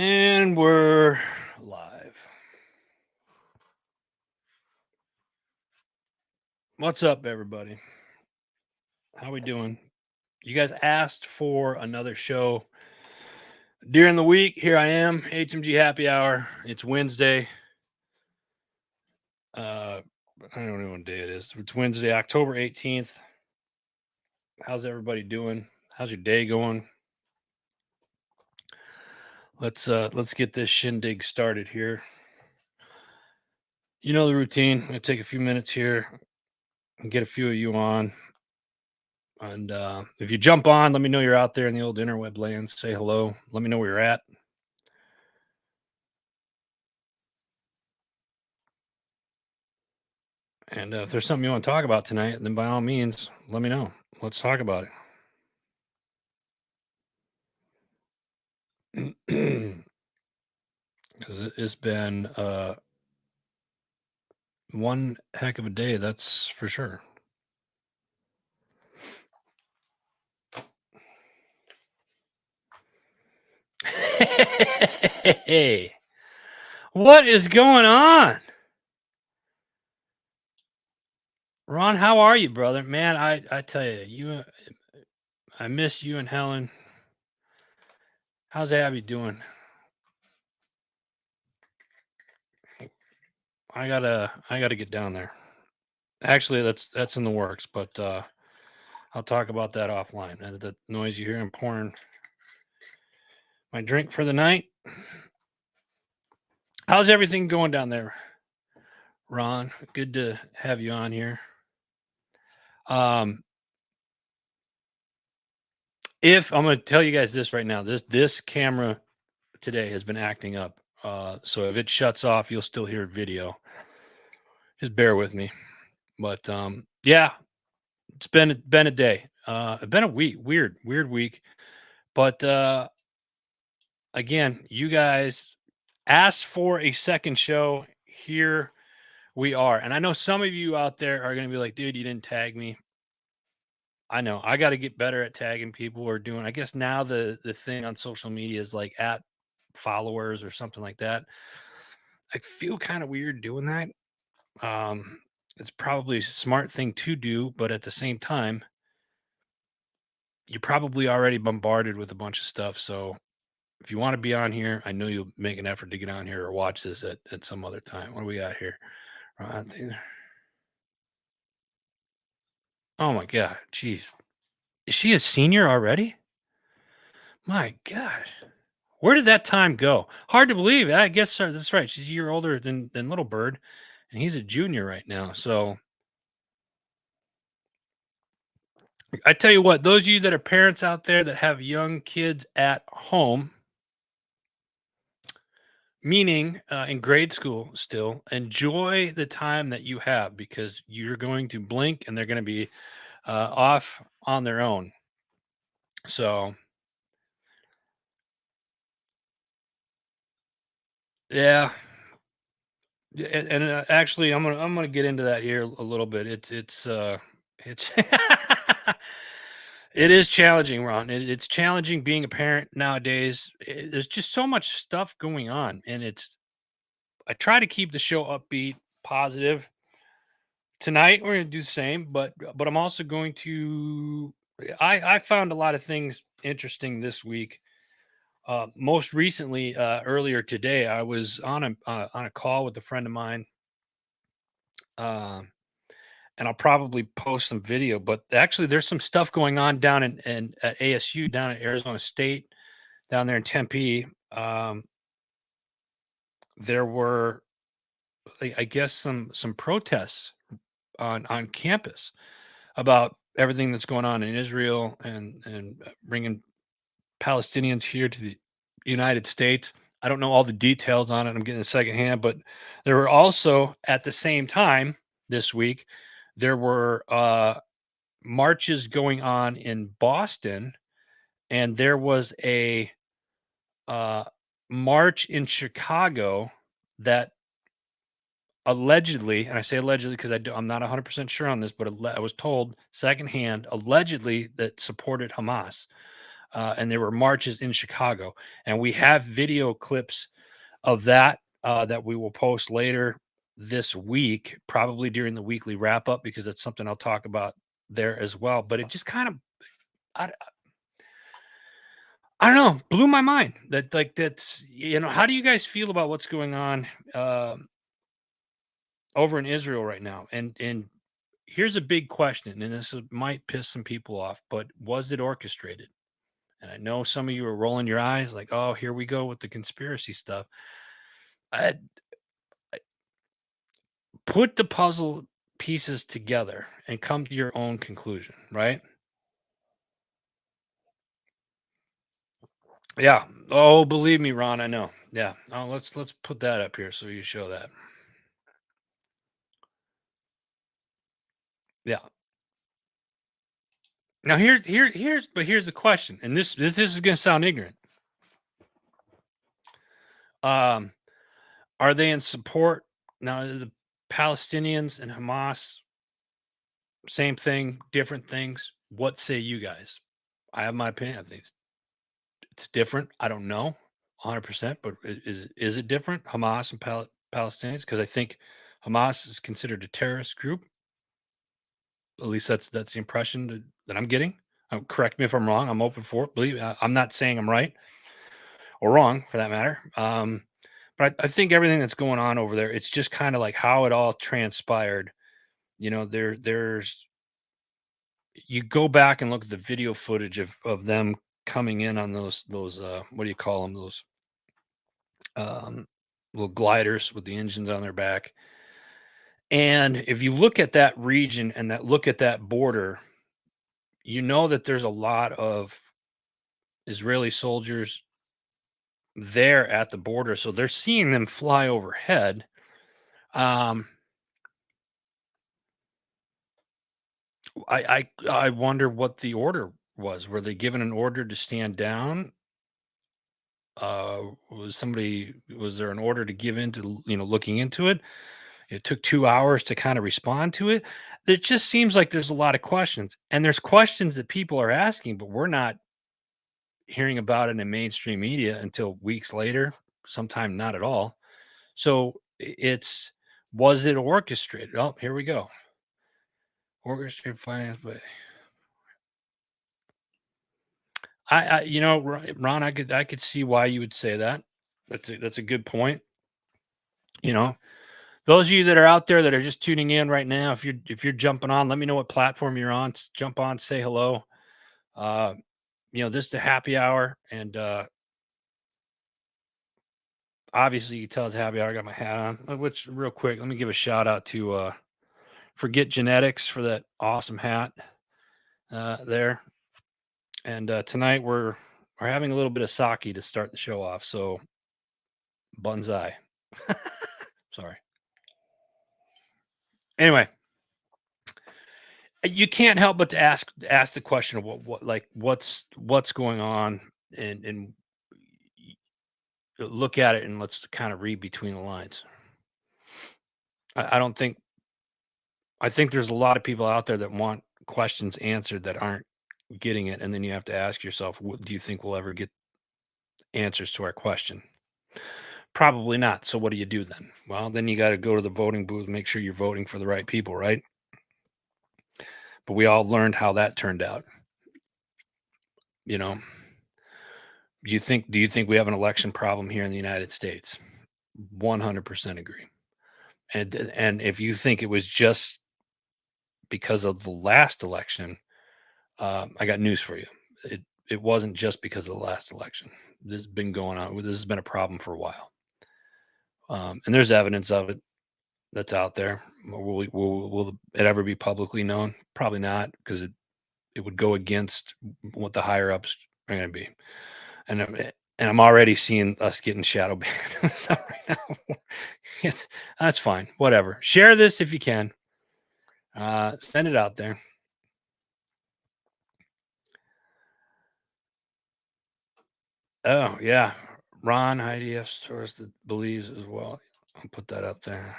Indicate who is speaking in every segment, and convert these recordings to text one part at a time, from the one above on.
Speaker 1: And we're live. What's up, everybody? How we doing? You guys asked for another show during the week. Here I am, HMG Happy Hour. It's Wednesday. I don't know what day it is. It's Wednesday, October 18th. How's everybody doing? How's your day going? Let's get this shindig started here. You know the routine. I'm gonna take a few minutes here and get a few of you on. And if you jump on, let me know you're out there in the old interweb land. Say hello. Let me know where you're at. And if there's something you want to talk about tonight, then by all means, let me know. Let's talk about it. Because it's been one heck of a day, that's for sure. Hey, what is going on? Ron, how are you, brother? Man, I tell you, I miss you and Helen. How's Abby doing? I gotta get down there. Actually, that's in the works, but I'll talk about that offline. And the noise you hear, I'm pouring my drink for the night. How's everything going down there, Ron? Good to have you on here. If I'm going to tell you guys this right now, this camera today has been acting up. So if it shuts off, you'll still hear video. Just bear with me. But yeah, it's been a day. It's been a week, weird week. But again, you guys asked for a second show. Here we are. And I know some of you out there are going to be like, dude, you didn't tag me. I know. I got to get better at tagging people or doing. I guess now the thing on social media is like at followers or something like that. I feel kind of weird doing that. It's probably a smart thing to do, but at the same time, you're probably already bombarded with a bunch of stuff. So if you want to be on here, I know you'll make an effort to get on here or watch this at some other time. What do we got here? Oh my god, jeez. Is she a senior already? My god. Where did that time go? Hard to believe. I guess that's right. She's a year older than Little Bird, and he's a junior right now. So I tell you what, those of you that are parents out there that have young kids at home, meaning in grade school still, enjoy the time that you have because you're going to blink and they're going to be off on their own. So yeah, and actually, I'm gonna get into that here a little bit. It's it is challenging, Ron. It's challenging being a parent nowadays. There's just so much stuff going on, and I try to keep the show upbeat, positive. Tonight we're gonna do the same, but I'm also going to. I found a lot of things interesting this week. Most recently, earlier today, I was on a call with a friend of mine. Um, and I'll probably post some video. But actually, there's some stuff going on down in at ASU, down at Arizona State, down there in Tempe. There were, I guess, some protests on campus about everything that's going on in Israel and bringing Palestinians here to the United States. I don't know all the details on it. I'm getting a secondhand, but there were also at the same time this week there were marches going on in Boston, and there was a uh, march in Chicago that allegedly, and I say allegedly because I'm not 100% sure on this, but I was told secondhand, allegedly that supported Hamas. and there were marches in Chicago, and we have video clips of that that we will post later this week, probably during the weekly wrap up, because that's something I'll talk about there as well. But it just kind of, I, I don't know, blew my mind that like that's how do you guys feel about what's going on over in Israel right now? And here's a big question, and might piss some people off, but was it orchestrated? And I know some of you are rolling your eyes like, oh, here we go with the conspiracy stuff. I, put the puzzle pieces together and come to your own conclusion, right? Yeah. Oh, believe me, Ron, I know. Yeah. Oh, let's put that up here so you show that. Yeah. Now here's the question, and this is gonna sound ignorant. Um, are they in support now? The Palestinians and Hamas, same thing, different things. What say you guys? I have my opinion. I think it's different. I don't know 100%, but is it different? Hamas and Palestinians? Because I think Hamas is considered a terrorist group. At least that's the impression that I'm getting. Correct me if I'm wrong. I'm open for it. Believe I'm not saying I'm right or wrong for that matter. But I think everything that's going on over there, it's just kind of like how it all transpired. There's you go back and look at the video footage of them coming in on those what do you call them, those um, little gliders with the engines on their back. And if you look at that region and look at that border, you know that there's a lot of Israeli soldiers there at the border. So they're seeing them fly overhead. Um, I wonder what the order was. Were they given an order to stand down? Was there an order to give in to looking into it? It took 2 hours to kind of respond to it. It just seems like there's a lot of questions, and there's questions that people are asking, but we're not hearing about it in mainstream media until weeks later, sometime not at all. So it's was it orchestrated? Oh, here we go. Orchestrated finance, but Ron, I could see why you would say that. That's a good point. You know, those of you that are out there that are just tuning in right now, if you're jumping on, let me know what platform you're on. Jump on, say hello. Uh, this is the happy hour, and obviously you can tell it's happy hour. I got my hat on. Which real quick, let me give a shout out to Forget Genetics for that awesome hat there. And tonight we're having a little bit of sake to start the show off. So Bunzai. Sorry. Anyway, you can't help but to ask the question of what's going on, and look at it, and let's kind of read between the lines. I don't think I think there's a lot of people out there that want questions answered that aren't getting it, and then you have to ask yourself, do you think we'll ever get answers to our question? Probably not. So what do you do then? Well, then you got to go to the voting booth, make sure you're voting for the right people, right? But we all learned how that turned out. You know, do you think we have an election problem here in the United States? 100% agree. And if you think it was just because of the last election, I got news for you. It wasn't just because of the last election. This has been going on. This has been a problem for a while, and there's evidence of it that's out there. Will it ever be publicly known? Probably not, because it would go against what the higher ups are going to be. And I'm already seeing us getting shadow banned and stuff right now. That's fine. Whatever. Share this if you can. Send it out there. Oh yeah, Ron IDF source that believes as well. I'll put that up there.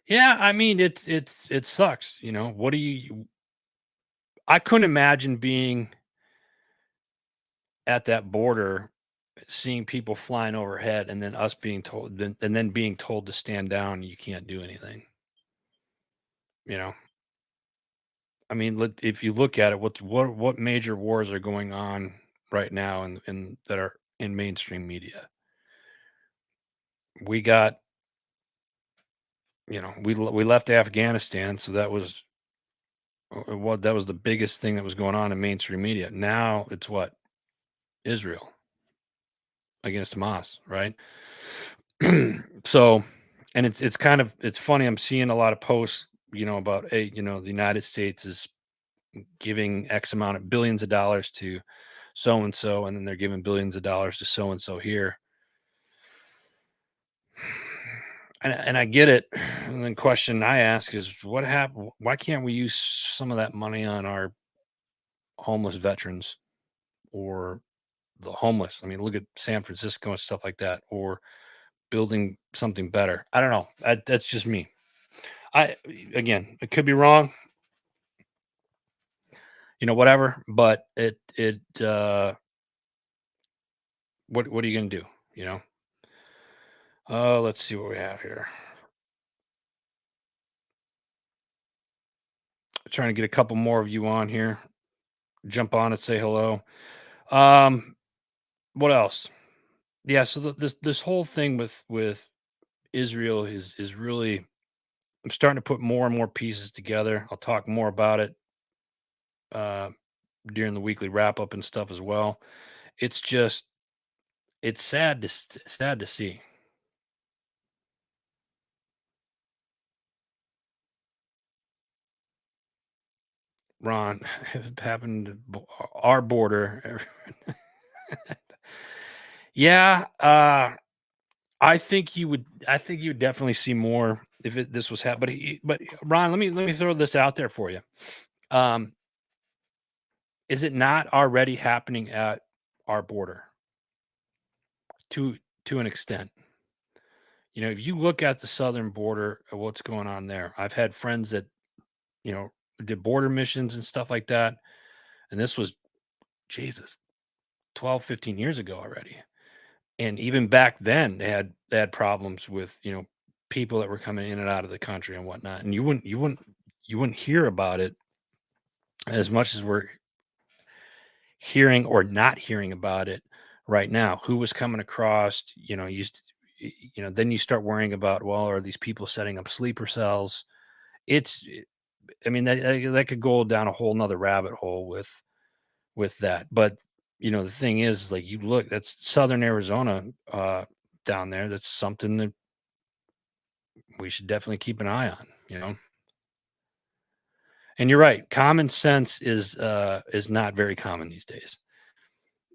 Speaker 1: Yeah, I mean it sucks. What do you? I couldn't imagine being at that border, seeing people flying overhead, and then us being told, and then being told to stand down. You can't do anything. You know, I mean, if you look at it, what major wars are going on right now, and that are in mainstream media? We got, we left Afghanistan, so that was what that was the biggest thing that was going on in mainstream media. Now it's what, Israel against Hamas, right? So, and it's kind of, it's funny. I'm seeing a lot of posts, about, hey, the United States is giving X amount of billions of dollars to so and so, and then they're giving billions of dollars to so and so here. And I get it. And the question I ask is, what happened? Why can't we use some of that money on our homeless veterans, or the homeless? I mean, look at San Francisco and stuff like that, or building something better. I don't know. That's just me. I Again, it could be wrong, whatever. But what are you gonna do? You know. Let's see what we have here. Trying to get a couple more of you on here. Jump on and say hello. Um, what else? Yeah. So this whole thing with Israel is really. I'm starting to put more and more pieces together. I'll talk more about it uh, during the weekly wrap up and stuff as well. It's just, it's sad to see. Ron, if it happened to our border. Yeah, I think you would definitely see more if this was happening. But Ron, let me throw this out there for you. Um, is it not already happening at our border to to an extent? If you look at the southern border of what's going on there, I've had friends that you know did border missions and stuff like that, and this was, Jesus, 12, 15 years ago already. And even back then, they had problems with, people that were coming in and out of the country and whatnot. And you wouldn't hear about it as much as we're hearing or not hearing about it right now. Who was coming across, then you start worrying about, well, are these people setting up sleeper cells? It's I mean, that could go down a whole nother rabbit hole with that. But the thing is, like, you look, that's southern Arizona, down there. That's something that we should definitely keep an eye on. And you're right, common sense is not very common these days.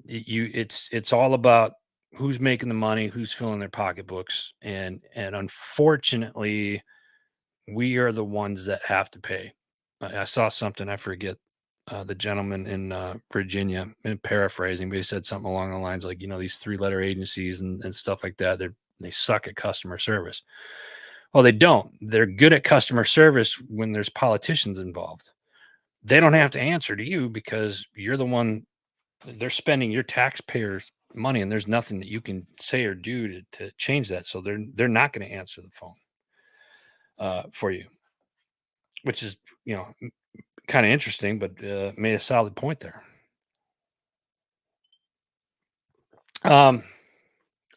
Speaker 1: It's all about who's making the money, who's filling their pocketbooks, and unfortunately, we are the ones that have to pay. I saw something, I forget, the gentleman in, Virginia, and paraphrasing, but he said something along the lines like, these three-letter agencies and stuff like that, they suck at customer service. Well, they don't. They're good at customer service when there's politicians involved. They don't have to answer to you because you're the one, they're spending your taxpayers' money, and there's nothing that you can say or do to change that. So they're not going to answer the phone for you, which is, kind of interesting, but made a solid point there. Um,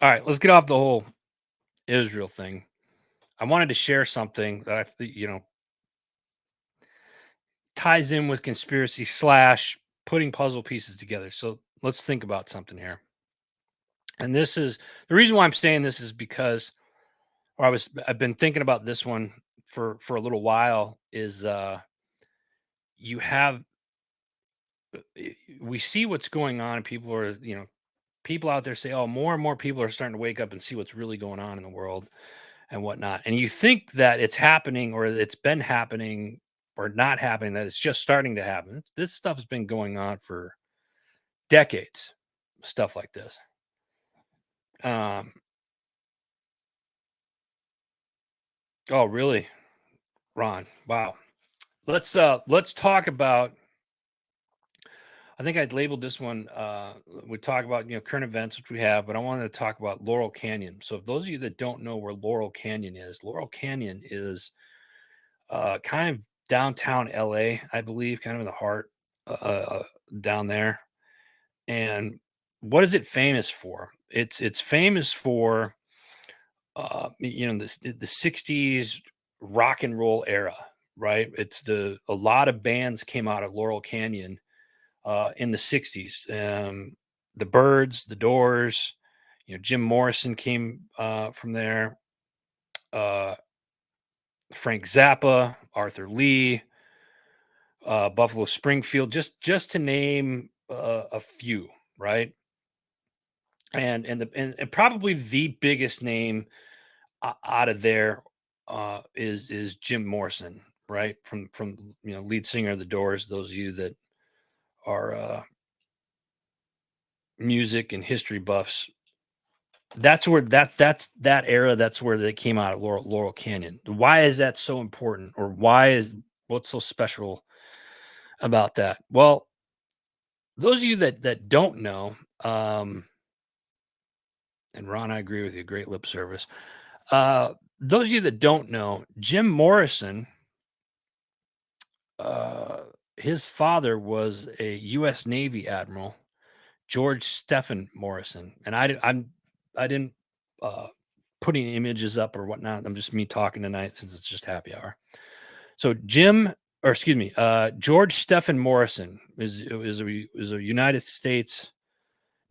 Speaker 1: all right, let's get off the whole Israel thing. I wanted to share something that ties in with conspiracy slash putting puzzle pieces together. So let's think about something here. And this is the reason why I'm saying this is because, or I've been thinking about this one for a little while. Is you have we see what's going on, and people out there say, oh, more and more people are starting to wake up and see what's really going on in the world and whatnot. And you think that it's happening, or it's been happening, or not happening, that it's just starting to happen. This stuff has been going on for decades, stuff like this. Um, oh, really, Ron? Wow. Let's talk about. I think I'd labeled this one. We talk about current events, which we have, but I wanted to talk about Laurel Canyon. So, if those of you that don't know where Laurel Canyon is kind of downtown LA, I believe, kind of in the heart down there. And what is it famous for? It's famous for the '60s rock and roll era, right? It's the a lot of bands came out of Laurel Canyon in the '60s. The Birds, the Doors, Jim Morrison came from there. Uh, Frank Zappa, Arthur Lee, Buffalo Springfield, just to name a few, right? And probably the biggest name out of there is Jim Morrison, right? From lead singer of the Doors. Those of you that are music and history buffs, that's where that era. That's where they came out of Laurel Canyon. Why is that so important, or what's so special about that? Well, those of you that don't know, and Ron, I agree with you. Great lip service. Those of you that don't know, Jim Morrison, uh, his father was a U.S. Navy admiral, George Stephen Morrison, and I didn't uh, put any images up or whatnot. I'm just me talking tonight since it's just happy hour. So George Stephen Morrison is a United States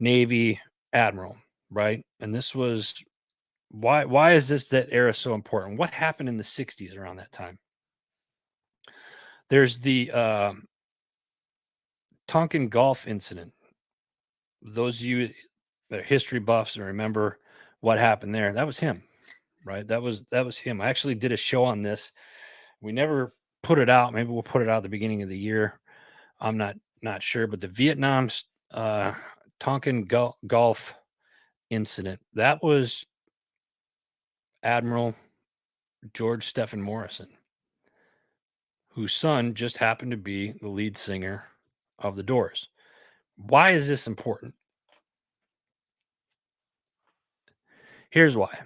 Speaker 1: Navy admiral, right? And this was why is that era so important? What happened in the '60s around that time? There's the Tonkin Gulf incident. Those of you that are history buffs and remember what happened there, that was him, right? That was him. I actually did a show on this. We never put it out. Maybe we'll put it out at the beginning of the year. I'm not sure, but the Vietnam's Tonkin Gulf incident, that was Admiral George Stephen Morrison, whose son just happened to be the lead singer of the Doors. Why is this important? Here's why.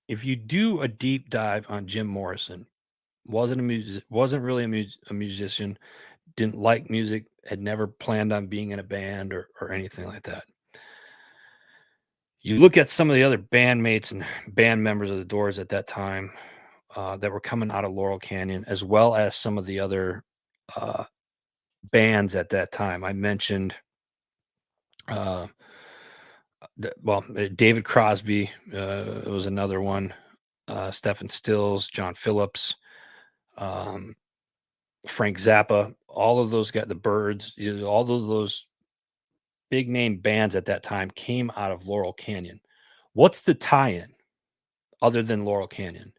Speaker 1: If you do a deep dive on Jim Morrison, wasn't really a musician, didn't like music, had never planned on being in a band or anything like that. You look at some of the other bandmates and band members of the Doors at that time that were coming out of Laurel Canyon, as well as some of the other uh, bands at that time. I mentioned, uh, David Crosby was another one, Stephen Stills, John Phillips, um, Frank Zappa, all of those got the Birds, all of those big name bands at that time came out of Laurel Canyon. What's the tie-in other than Laurel Canyon?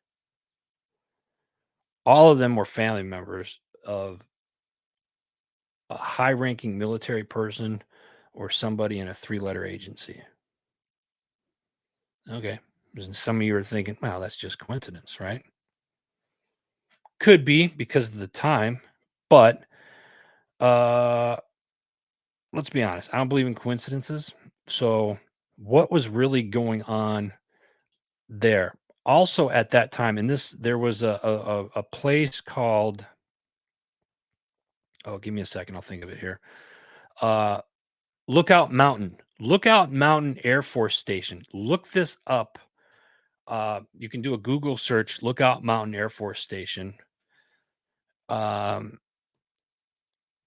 Speaker 1: All of them were family members of a high-ranking military person or somebody in a three-letter agency. Okay. And some of you are thinking, "Wow, that's just coincidence, right?" Could be because of the time, but uh let's be honest. I don't believe in coincidences. So, what was really going on there? Also at that time, and this there was a place called, oh, give me a second, I'll think of it here. Uh Lookout Mountain Air Force Station. Look this up. You can do a Google search, Lookout Mountain Air Force Station. Um,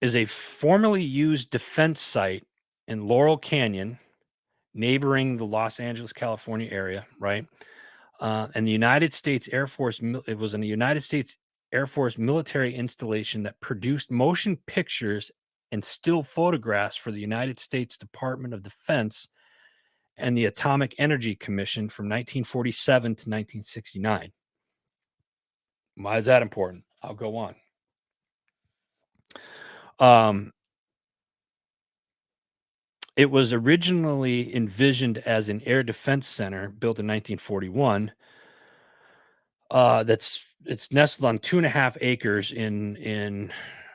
Speaker 1: is a formerly used defense site in Laurel Canyon, neighboring the Los Angeles, California area, right? And the United States Air Force, it was a United States Air Force military installation that produced motion pictures and still photographs for the United States Department of Defense and the Atomic Energy Commission from 1947 to 1969. Why is that important? I'll go on. Um, it was originally envisioned as an air defense center built in 1941. It's nestled on 2.5 acres in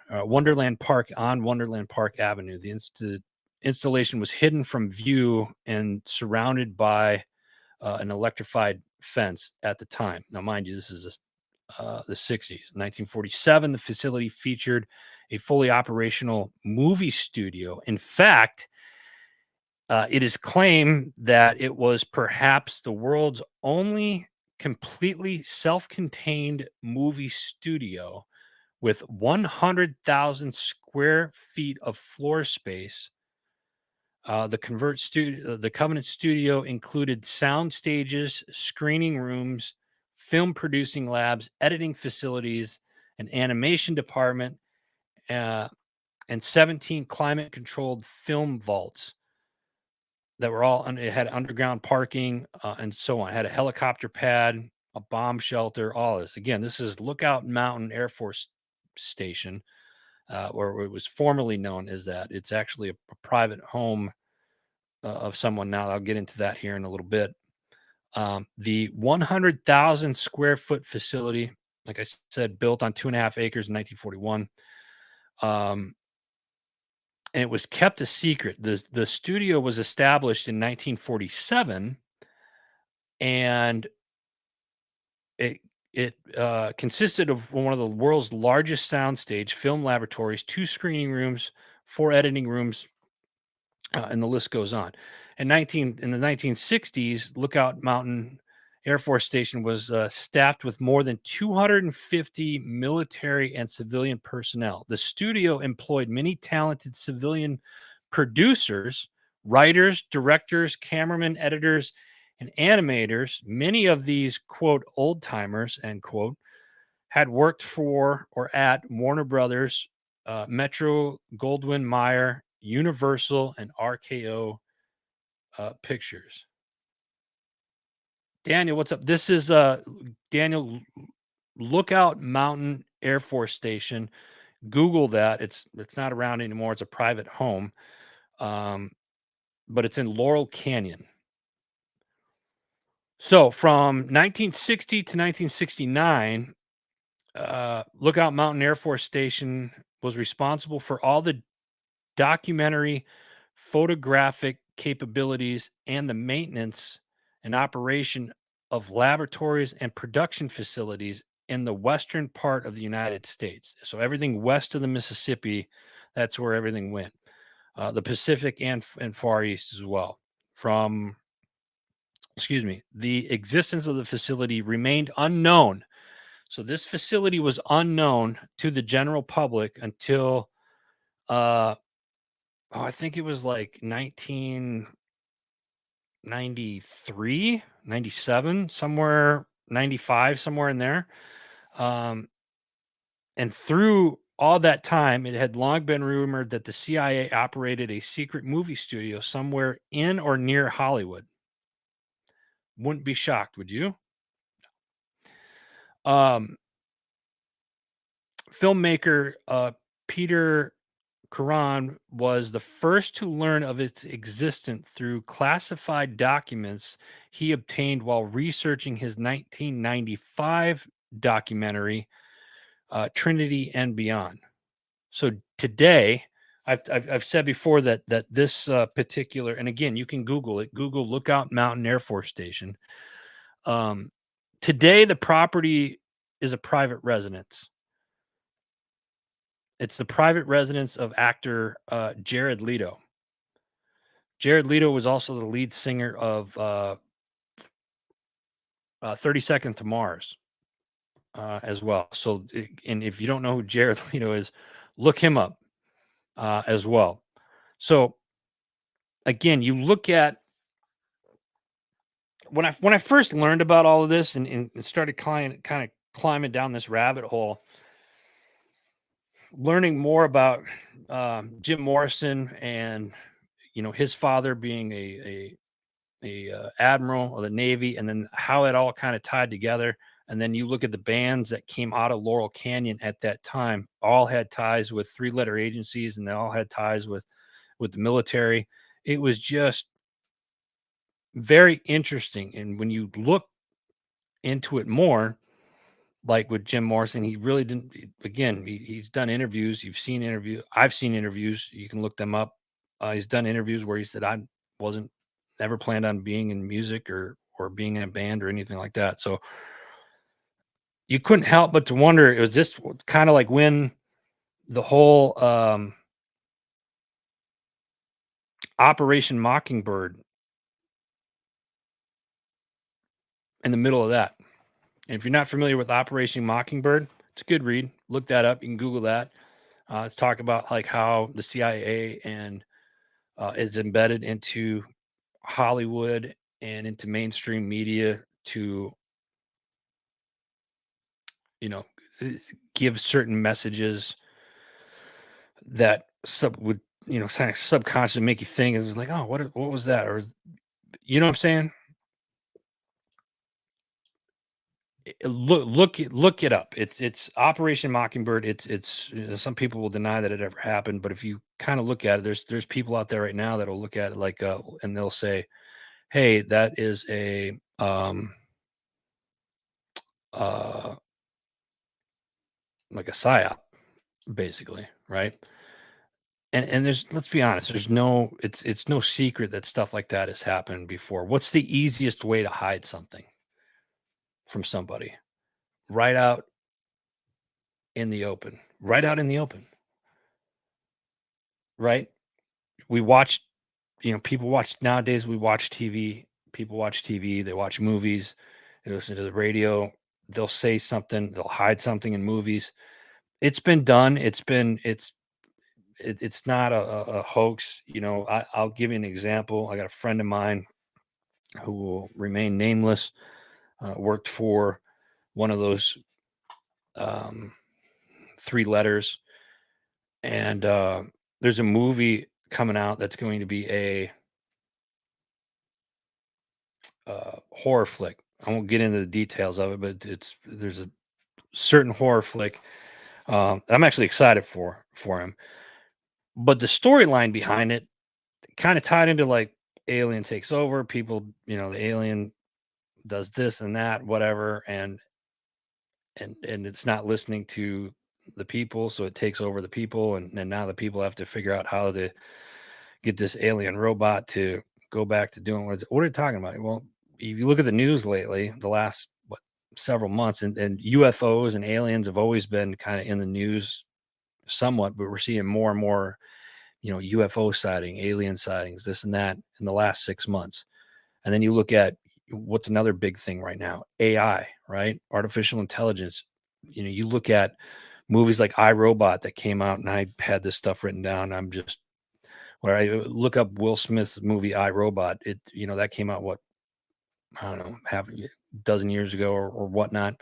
Speaker 1: Wonderland Park on Wonderland Park Avenue. The installation was hidden from view and surrounded by an electrified fence at the time. Now, mind you, this is the 60s. 1947, the facility featured a fully operational movie studio. In fact, it is claimed that it was perhaps the world's only completely self contained movie studio with 100,000 square feet of floor space. The Covenant Studio included sound stages, screening rooms, film producing labs, editing facilities, an animation department, uh, and 17 climate controlled film vaults that were it had underground parking, and so on. It had a helicopter pad, a bomb shelter, all this. Again, this is Lookout Mountain Air Force Station, or it was formerly known as that. It's actually a private home of someone now. I'll get into that here in a little bit. The 100,000 square foot facility, like I said, built on 2.5 acres in 1941. And it was kept a secret. The studio was established in 1947, and it consisted of one of the world's largest soundstage, film laboratories, 2 screening rooms, 4 editing rooms, and the list goes on. In the 1960s, Lookout Mountain Air Force Station was staffed with more than 250 military and civilian personnel. The studio employed many talented civilian producers, writers, directors, cameramen, editors, and animators. Many of these, quote, old timers, end quote, had worked for or at Warner Brothers, Metro Goldwyn Mayer, Universal, and RKO Pictures. Daniel, what's up? This is Daniel Lookout Mountain Air Force Station. Google that. It's not around anymore. It's a private home, but it's in Laurel Canyon. So from 1960 to 1969, Lookout Mountain Air Force Station was responsible for all the documentary, photographic capabilities, and the maintenance and operation of laboratories and production facilities in the western part of the United States. So everything west of the Mississippi, that's where everything went. The Pacific and Far East as well. The existence of the facility remained unknown. So this facility was unknown to the general public until I think it was like 1993, 97, somewhere 95, somewhere in there. Um, and through all that time, it had long been rumored that the CIA operated a secret movie studio somewhere in or near Hollywood. Wouldn't be shocked, would you? Um, Filmmaker Peter Quran was the first to learn of its existence through classified documents he obtained while researching his 1995 documentary, Trinity and Beyond. So today, I've said before that this particular, and again, you can Google it. Google Lookout Mountain Air Force Station. Today, the property is a private residence. It's the private residence of actor Jared Leto. Jared Leto was also the lead singer of 30 Seconds to Mars as well. So, and if you don't know who Jared Leto is, look him up as well. So, again, you look at when I first learned about all of this and started kind of climbing down this rabbit hole, learning more about Jim Morrison and his father being a admiral of the Navy, and then how it all kind of tied together. And then you look at the bands that came out of Laurel Canyon at that time, all had ties with three-letter agencies, and they all had ties with the military. It was just very interesting. And when you look into it more, like with Jim Morrison, he really didn't. Again, he's done interviews. You've seen interview. I've seen interviews. You can look them up. He's done interviews where he said, "I wasn't never planned on being in music or being in a band or anything like that." So you couldn't help but to wonder, it was just kind of like when the whole Operation Mockingbird, in the middle of that. And if you're not familiar with Operation Mockingbird, it's a good read. Look that up. You can Google that. Let's talk about like how the CIA and is embedded into Hollywood and into mainstream media to, you know, uh, give certain messages that would, kind of subconsciously make you think. It was like, oh, what was that? Or you know what I'm saying? Look it up. It's Operation Mockingbird. Some people will deny that it ever happened, but if you kind of look at it, there's people out there right now that'll look at it like and they'll say, "Hey, that is a uh like a psyop, basically, right?" And there's let's be honest, there's no it's no secret that stuff like that has happened before. What's the easiest way to hide something from somebody? Right out in the open. Right out in the open, right? We watch, people watch nowadays, we watch TV. People watch TV, they watch movies, they listen to the radio, they'll say something, they'll hide something in movies. It's been done. It's not a hoax. I'll give you an example. I got a friend of mine who will remain nameless, worked for one of those um, three letters. And there's a movie coming out that's going to be a horror flick. I won't get into the details of it, but there's a certain horror flick I'm actually excited for him. But the storyline behind it kind of tied into like alien takes over, people, the alien does this and that, whatever, and it's not listening to the people, so it takes over the people, and now the people have to figure out how to get this alien robot to go back to doing what are you talking about? Well, if you look at the news lately, the last several months, and UFOs and aliens have always been kind of in the news somewhat, but we're seeing more and more, UFO sighting, alien sightings, this and that in the last 6 months. And then you look at what's another big thing right now, AI, right? Artificial intelligence. You look at movies like iRobot that came out, and I had this stuff written down. I'm just where I look up Will Smith's movie iRobot. That came out, what, I don't know, half a dozen years ago or whatnot.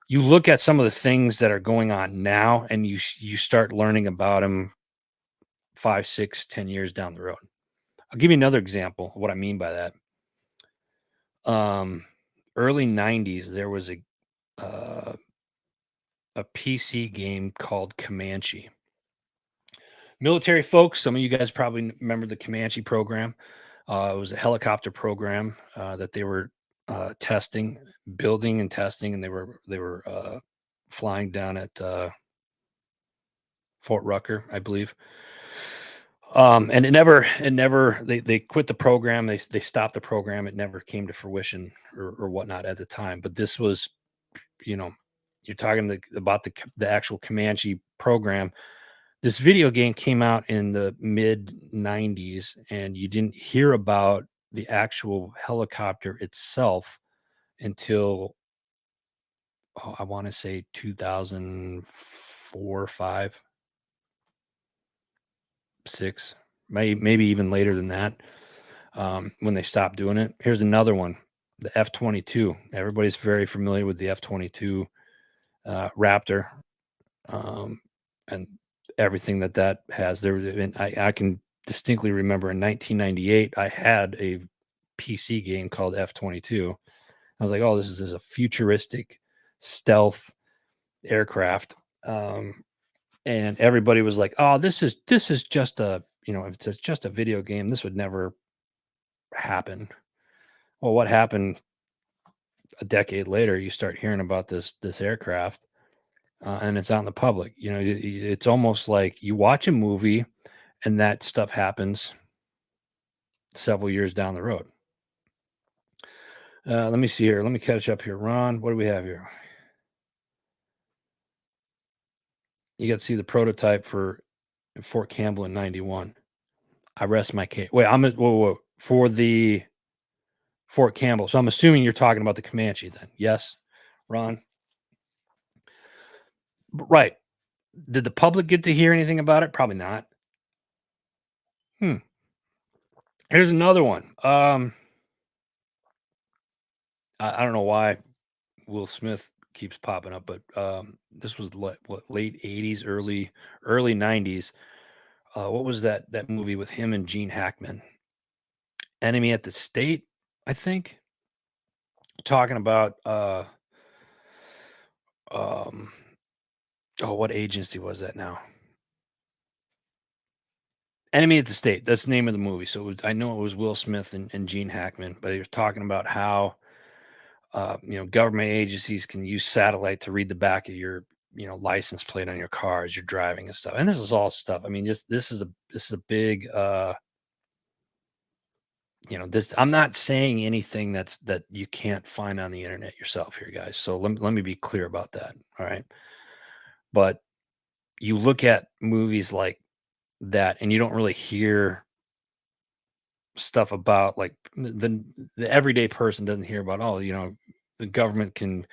Speaker 1: You look at some of the things that are going on now, and you start learning about them 5, 6, 10 years down the road. I'll give you another example of what I mean by that. Um, Early '90s, there was uh, a PC game called Comanche. Military folks, some of you guys probably remember the Comanche program. It was a helicopter program that they were testing, building, and testing, and they were flying down at Fort Rucker, I believe. And it never they quit the program. They stopped the program. It never came to fruition or whatnot at the time. But this was, you know, you're talking about the actual Comanche program. This video game came out in the mid '90s, and you didn't hear about the actual helicopter itself until, oh, I want to say 2004, five, six, maybe even later than that. When they stopped doing it. Here's another one, the F-22. Everybody's very familiar with the F-22 Raptor, um, and everything that has. And I can distinctly remember in 1998, I had a PC game called F-22. I was like, oh, this is a futuristic stealth aircraft. And everybody was like, oh, this is just if it's just a video game, this would never happen. Well, what happened a decade later, you start hearing about this aircraft, and it's out in the public. It's almost like you watch a movie, and that stuff happens several years down the road. Let me see here. Let me catch up here. Ron, what do we have here? You got to see the prototype for Fort Campbell in '91. I rest my case. Wait, whoa, for the Fort Campbell. So I'm assuming you're talking about the Comanche then. Yes, Ron? Right. Did the public get to hear anything about it? Probably not. Hmm. Here's another one. I don't know why Will Smith keeps popping up, but this was late '80s, early '90s. What was that movie with him and Gene Hackman? Enemy at the State, I think. Talking about um oh, what agency was that now? Enemy at the State. That's the name of the movie. So I know it was Will Smith and Gene Hackman, but he was talking about how government agencies can use satellite to read the back of your license plate on your car as you're driving and stuff. And this is all stuff. I mean, this is a big this. I'm not saying anything that you can't find on the internet yourself here, guys. So let me be clear about that. All right, but you look at movies like that, and you don't really hear stuff about like the everyday person doesn't hear about, oh, the government can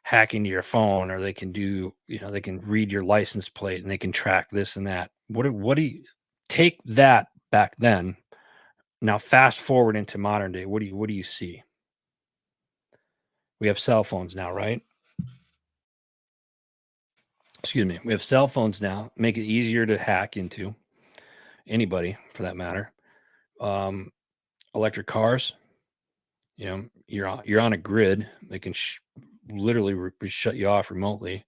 Speaker 1: hack into your phone, or they can do, they can read your license plate, and they can track this and that. What do you take that back then? Now fast forward into modern day. What do you see? We have cell phones now, right? Excuse me. We have cell phones now, make it easier to hack into, anybody for that matter. Um, Electric cars, you're on a grid. They can literally shut you off remotely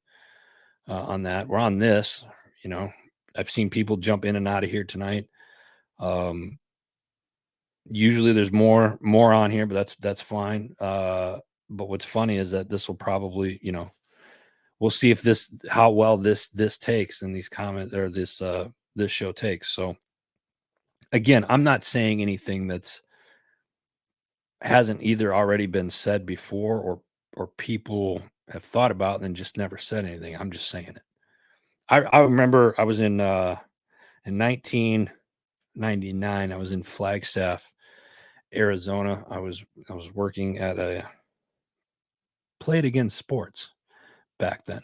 Speaker 1: on that. We're on this. You know, I've seen people jump in and out of here tonight. Um, Usually there's more on here, but that's fine. But what's funny is that this will probably, we'll see if how well this takes, and these comments, or this show takes. So again, I'm not saying anything that's hasn't either already been said before, or people have thought about and then just never said anything. I'm just saying it. I remember I was in 1999. I was in Flagstaff, Arizona. I was working at a Played Against Sports back then.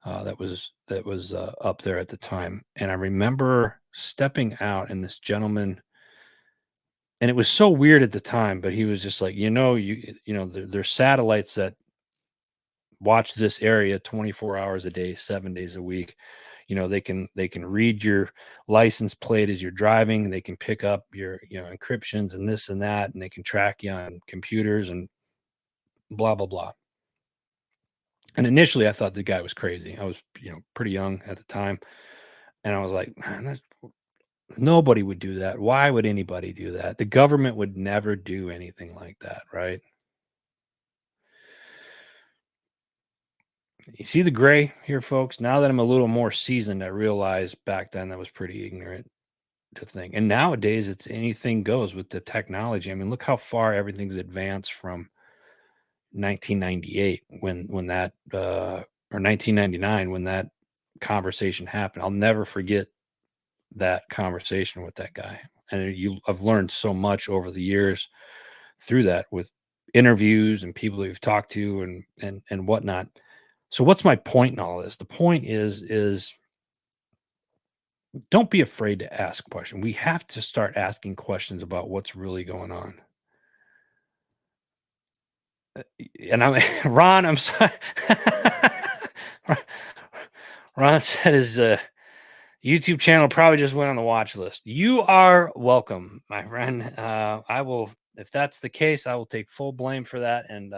Speaker 1: That was up there at the time, and I remember stepping out, and this gentleman, and it was so weird at the time, but he was just like, there's satellites that watch this area 24 hours a day, 7 days a week. They can read your license plate as you're driving. They can pick up your encryptions and this and that, and they can track you on computers and blah blah blah. And initially I thought the guy was crazy. I was pretty young at the time, and I was like, man, nobody would do that. Why would anybody do that? The government would never do anything like that, right? You see the gray here, folks? Now that I'm a little more seasoned, I realize back then that was pretty ignorant to think. And nowadays, it's anything goes with the technology. I mean, look how far everything's advanced from 1998 when that or 1999 when that conversation happened. I'll never forget that conversation with that guy. And I've learned so much over the years through that, with interviews and people that we've talked to and whatnot. So what's my point in all this? The point is don't be afraid to ask questions. We have to start asking questions about what's really going on. And I'm Ron, I'm sorry. Ron said his YouTube channel probably just went on the watch list. You are welcome, my friend. I will, if that's the case, I will take full blame for that. And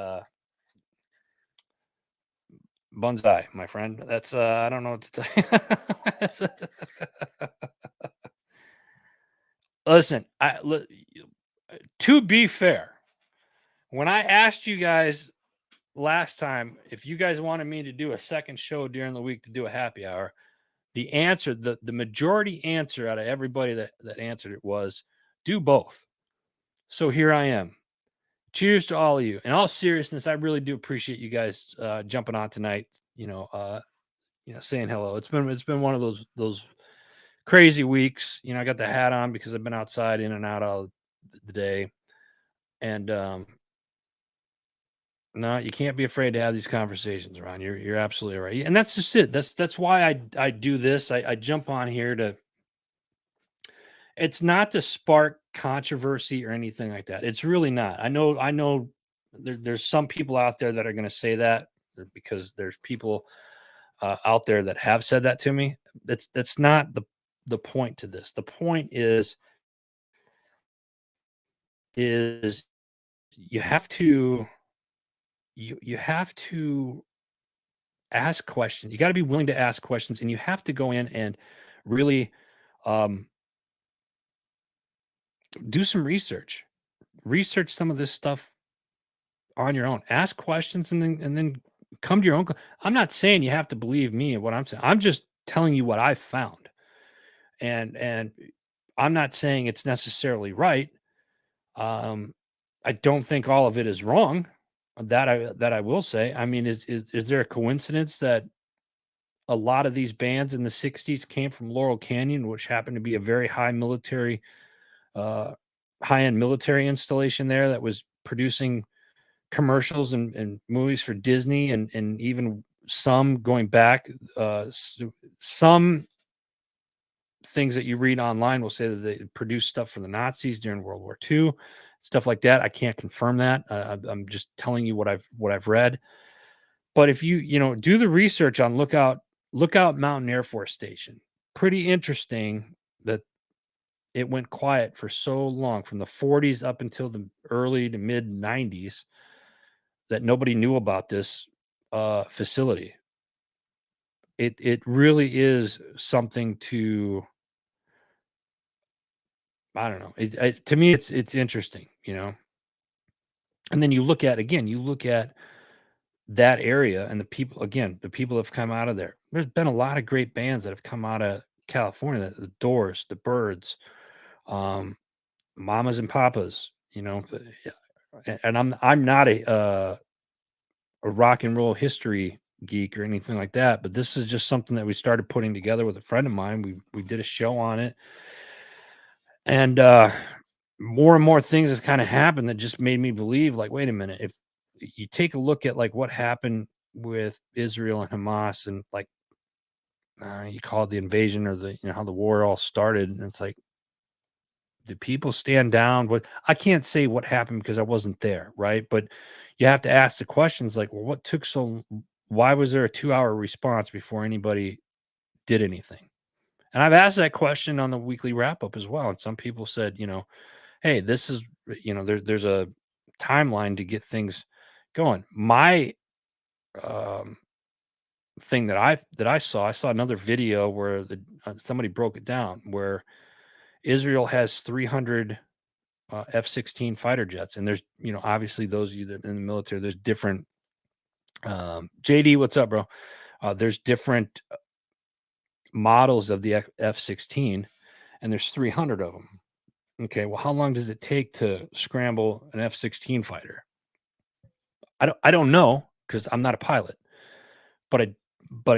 Speaker 1: Bonsai, my friend. That's I don't know what to tell you. Listen, to be fair, When I asked you guys last time if you guys wanted me to do a second show during the week to do a happy hour, the answer, the majority answer out of everybody that answered it was do both. So here I am. Cheers to all of you. In all seriousness, I really do appreciate you guys jumping on tonight. Saying hello. It's been one of those crazy weeks. I got the hat on because I've been outside in and out all the day, and no, you can't be afraid to have these conversations, Ron. You're absolutely right, and that's just it. That's why I do this. I jump on here to. It's not to spark controversy or anything like that. It's really not. I know. There's some people out there that are going to say that because there's people out there that have said that to me. That's not the point to this. The point is you have to you have to ask questions. You got to be willing to ask questions, and you have to go in and really um, do some research. Research some of this stuff on your own. Ask questions, and then come to your own. I'm not saying you have to believe me and what I'm saying. I'm just telling you what I found, and I'm not saying it's necessarily right. Um, I don't think all of it is wrong. That I will say. I mean, is there a coincidence that a lot of these bands in the '60s came from Laurel Canyon, which happened to be a very uh, high-end military installation there that was producing commercials and movies for Disney, and even some going back. Some things that you read online will say that they produced stuff for the Nazis during World War II, stuff like that. I can't confirm that. I'm just telling you what I've read. But if you do the research on Lookout Mountain Air Force Station, pretty interesting that it went quiet for so long from the 40s up until the early to mid 90s that nobody knew about this facility. It really is something to, I don't know. To me, it's interesting. And then you look at that area and the people have come out of there. There's been a lot of great bands that have come out of California, the Doors, the Birds, um, Mamas and Papas, yeah, and I'm not a rock and roll history geek or anything like that, but this is just something that we started putting together with a friend of mine. We did a show on it, and more and more things have kind of happened that just made me believe, like, wait a minute, if you take a look at like what happened with Israel and Hamas, and like you call it the invasion, or how the war all started, and it's like, do people stand down? What, I can't say what happened because I wasn't there, right? But you have to ask the questions like, well, what took so? Why was there a 2-hour response before anybody did anything? And I've asked that question on the weekly wrap up as well, and some people said, hey, this is, there's a timeline to get things going. My um, thing that I saw another video where somebody broke it down, where Israel has 300 F-16 fighter jets, and there's, obviously those of you that are in the military, there's different. JD, what's up, bro? There's different models of the F-16, and there's 300 of them. Okay, well, how long does it take to scramble an F-16 fighter? I don't know because I'm not a pilot, but I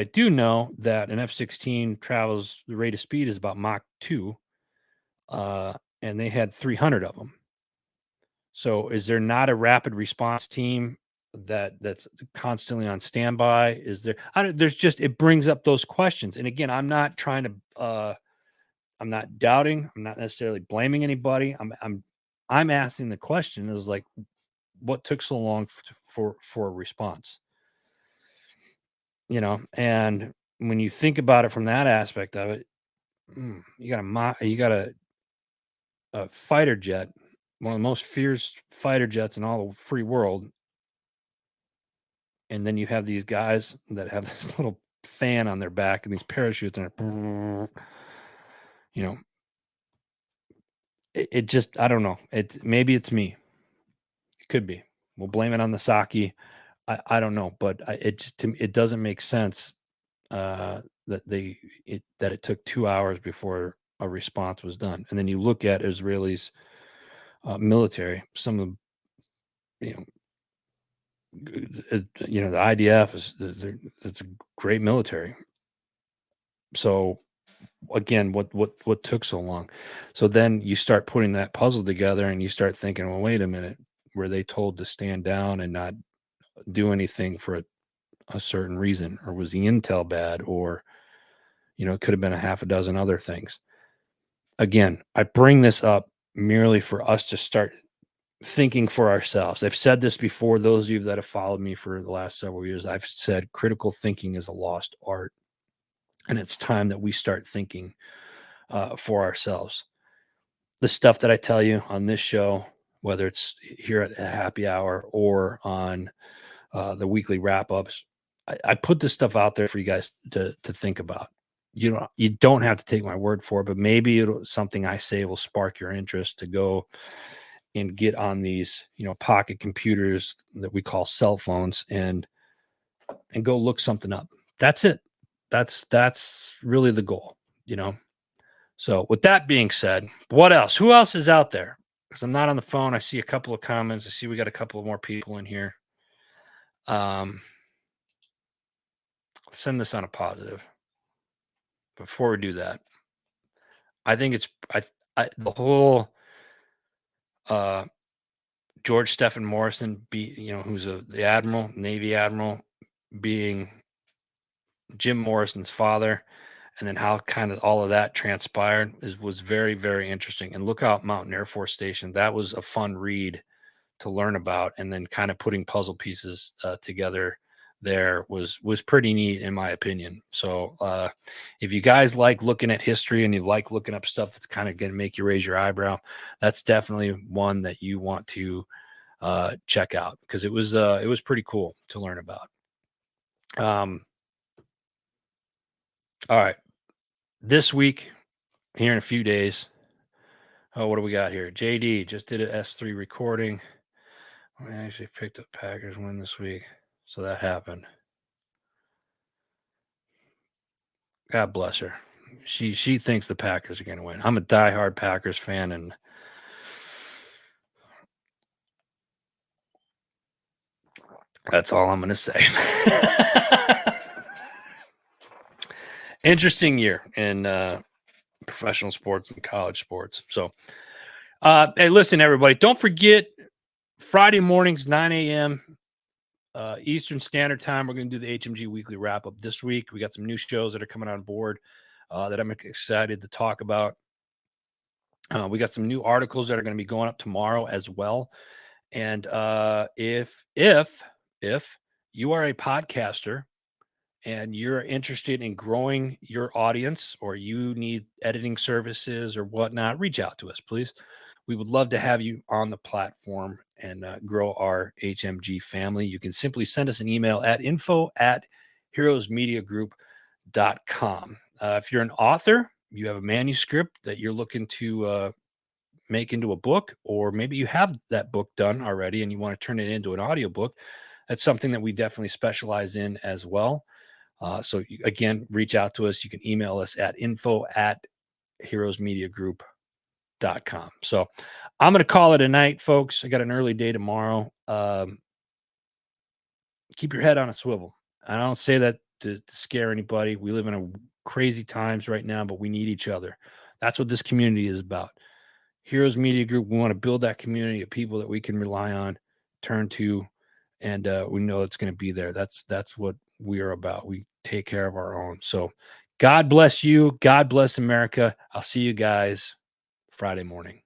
Speaker 1: do know that an F-16 travels, the rate of speed is about Mach 2, uh, and they had 300 of them. So is there not a rapid response team that's constantly on standby? Is there? I don't, there's just, it brings up those questions. And again, I'm not doubting. I'm not necessarily blaming anybody. I'm asking the question is like, what took so long for a response? And when you think about it from that aspect of it, you got a fighter jet, one of the most fierce fighter jets in all the free world, and then you have these guys that have this little fan on their back and these parachutes, and you know, it just, I don't know. Maybe it's me. It could be. We'll blame it on the sake. I don't know, but it just to me, it doesn't make sense that that it took 2 hours before a response was done. And then you look at Israelis military, some of you know the IDF it's a great military. So again, what took so long? So then you start putting that puzzle together, and you start thinking, well, wait a minute, were they told to stand down and not do anything for a certain reason, or was the intel bad, or it could have been a half a dozen other things. Again, I bring this up merely for us to start thinking for ourselves. I've said this before. Those of you that have followed me for the last several years, I've said critical thinking is a lost art, and it's time that we start thinking for ourselves. The stuff that I tell you on this show, whether it's here at a happy hour or on the weekly wrap ups, I put this stuff out there for you guys to think about. You don't have to take my word for it, but maybe something I say will spark your interest to go and get on these pocket computers that we call cell phones and go look something up. That's it. That's really the goal, you know. So with that being said, what else? Who else is out there? Because I'm not on the phone. I see a couple of comments. I see we got a couple of more people in here. Send this on a positive. Before we do that, I think it's the whole George Stephen Morrison who's the admiral, Navy admiral, being Jim Morrison's father, and then how kind of all of that transpired was very, very interesting. And look out Mountain Air Force Station. That was a fun read to learn about, and then kind of putting puzzle pieces together there was pretty neat in my opinion. So if you guys like looking at history and you like looking up stuff that's kind of going to make you raise your eyebrow, that's definitely one that you want to check out, because it was pretty cool to learn about. All right, this week, here in a few days, what do we got here? JD just did an S3 recording. I actually picked up Packers win this week, so that happened. God bless her. She thinks the Packers are going to win. I'm a diehard Packers fan, and that's all I'm going to say. Interesting year in professional sports and college sports. So, hey, listen, everybody, don't forget Friday mornings, 9 a.m. Eastern Standard Time. We're going to do the HMG Weekly Wrap Up this week. We got some new shows that are coming on board that I'm excited to talk about. We got some new articles that are going to be going up tomorrow as well. And if you are a podcaster and you're interested in growing your audience, or you need editing services or whatnot, reach out to us, please. We would love to have you on the platform and grow our HMG family. You can simply send us an email at info@heroesmediagroup.com. If you're an author, you have a manuscript that you're looking to make into a book, or maybe you have that book done already and you want to turn it into an audiobook, that's something that we definitely specialize in as well. So again, reach out to us. You can email us at info@heroesmediagroup.com. So I'm going to call it a night, folks. I got an early day tomorrow. Keep your head on a swivel. I don't say that to scare anybody. We live in a crazy times right now, but we need each other. That's what this community is about. Heroes Media Group, we want to build that community of people that we can rely on, turn to, and we know it's going to be there. That's what we are about. We take care of our own. So God bless you. God bless America. I'll see you guys Friday morning.